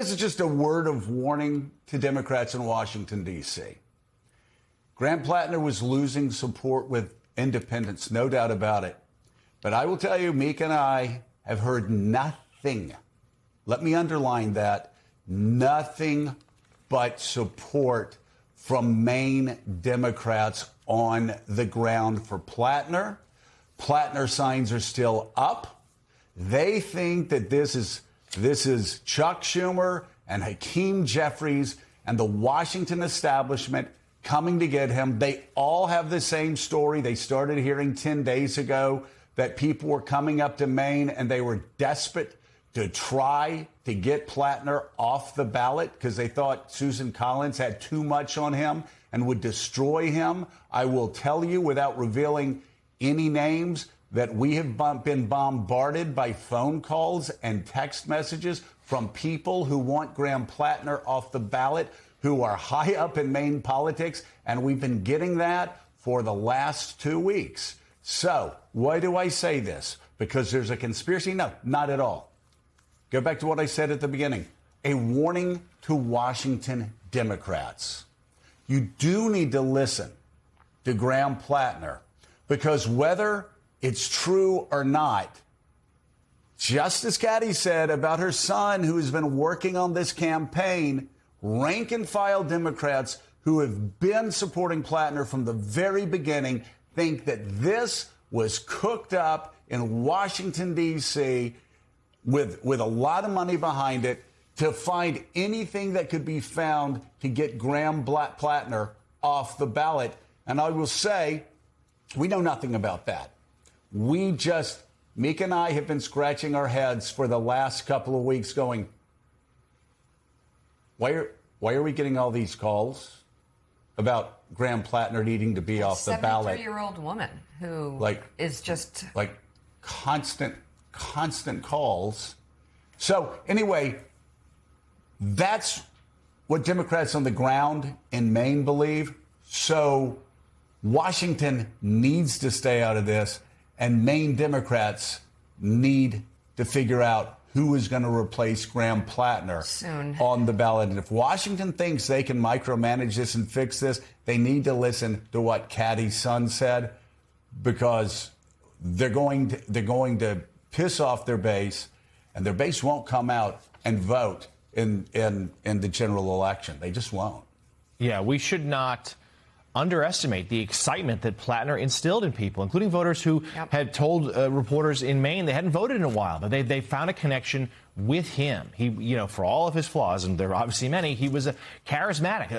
This is just a word of warning to Democrats in Washington, D.C. Graham Plattner was losing support with independents, no doubt about it. But I will tell you, Meek and I have heard nothing. Let me underline that. Nothing but support from Maine Democrats on the ground for Plattner. Plattner signs are still up. They think that this is Chuck Schumer and Hakeem Jeffries and the Washington establishment coming to get him. They all have the same story. They started hearing 10 days ago that people were coming up to Maine and they were desperate to try to get Plattner off the ballot because they thought Susan Collins had too much on him and would destroy him. I will tell you, without revealing any names, that we have been bombarded by phone calls and text messages from people who want Graham Plattner off the ballot, who are high up in Maine politics, and we've been getting that for the last 2 weeks. So why do I say this? Because there's a conspiracy? No, not at all. Go back to what I said at the beginning. A warning to Washington Democrats. You do need to listen to Graham Plattner, because whether it's true or not, just as Kathy said about her son who has been working on this campaign, rank and file Democrats who have been supporting Plattner from the very beginning think that this was cooked up in Washington, D.C. with a lot of money behind it to find anything that could be found to get Graham Plattner off the ballot. And I will say, we know nothing about that. Meek and I have been scratching our heads for the last couple of weeks going, why are we getting all these calls about Graham Plattner needing to be off the ballot? A 73-year-old woman who is just... Like constant calls. So anyway, that's what Democrats on the ground in Maine believe. So Washington needs to stay out of this. And Maine Democrats need to figure out who is going to replace Graham Plattner soon on the ballot. And if Washington thinks they can micromanage this and fix this, they need to listen to what Kathy's son said, because they're going to piss off their base, and their base won't come out and vote in the general election. They just won't. Yeah, we should not underestimate the excitement that Plattner instilled in people, including voters who had told reporters in Maine they hadn't voted in a while, but they found a connection with him. He, for all of his flaws, and there are obviously many, he was a charismatic,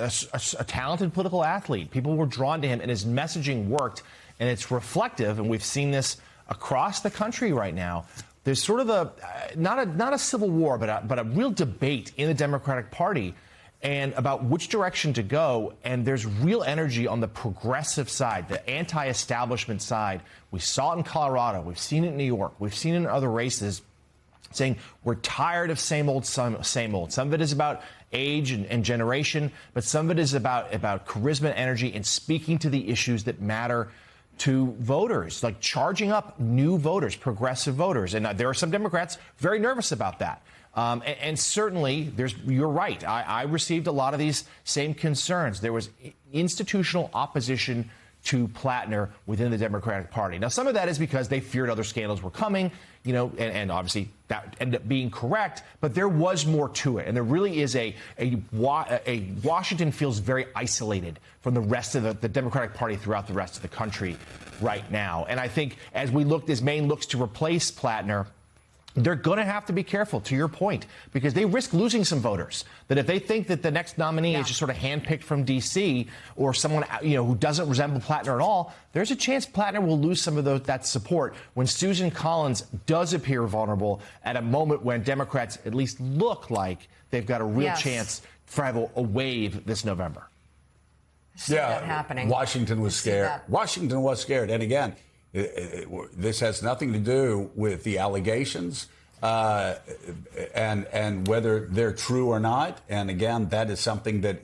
a talented political athlete. People were drawn to him, and his messaging worked, and it's reflective, and we've seen this across the country right now. There's sort of not a civil war, but a real debate in the Democratic Party and about which direction to go. And there's real energy on the progressive side, the anti-establishment side. We saw it in Colorado. We've seen it in New York. We've seen it in other races, saying we're tired of same old. Some of it is about age and generation, but some of it is about charisma and energy and speaking to the issues that matter to voters, like charging up new voters, progressive voters. And there are some Democrats very nervous about that. And certainly, you're right. I received a lot of these same concerns. There was institutional opposition to Plattner within the Democratic Party. Now, some of that is because they feared other scandals were coming, and obviously that ended up being correct. But there was more to it. And there really is a Washington feels very isolated from the rest of the Democratic Party throughout the rest of the country right now. And I think as Maine looks to replace Plattner, they're going to have to be careful, to your point, because they risk losing some voters. That if they think that the next nominee is just sort of handpicked from D.C. or someone who doesn't resemble Plattner at all, there's a chance Plattner will lose some of that support when Susan Collins does appear vulnerable at a moment when Democrats at least look like they've got a real chance to have a wave this November. That happening. Washington was scared. Washington was scared. And again, this has nothing to do with the allegations. and whether they're true or not. And again, that is something that,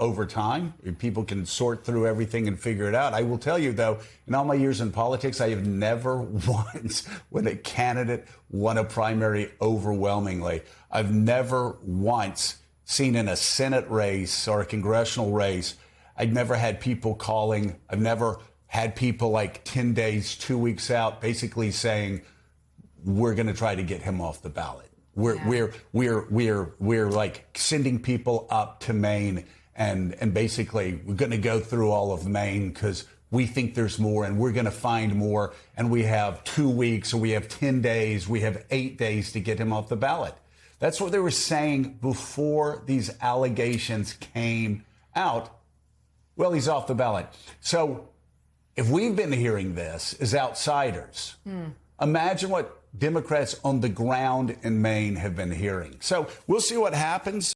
over time, people can sort through everything and figure it out. I will tell you, though, in all my years in politics, I have never once, when a candidate won a primary overwhelmingly, I've never once seen in a Senate race or a congressional race, I've never had people calling, I've never had people like 10 days, 2 weeks out, basically saying, we're going to try to get him off the ballot. We're like sending people up to Maine and basically we're going to go through all of Maine because we think there's more and we're going to find more. And we have 2 weeks or we have 10 days, we have 8 days to get him off the ballot. That's what they were saying before these allegations came out. Well, he's off the ballot. So if we've been hearing this as outsiders, imagine what Democrats on the ground in Maine have been hearing. So we'll see what happens.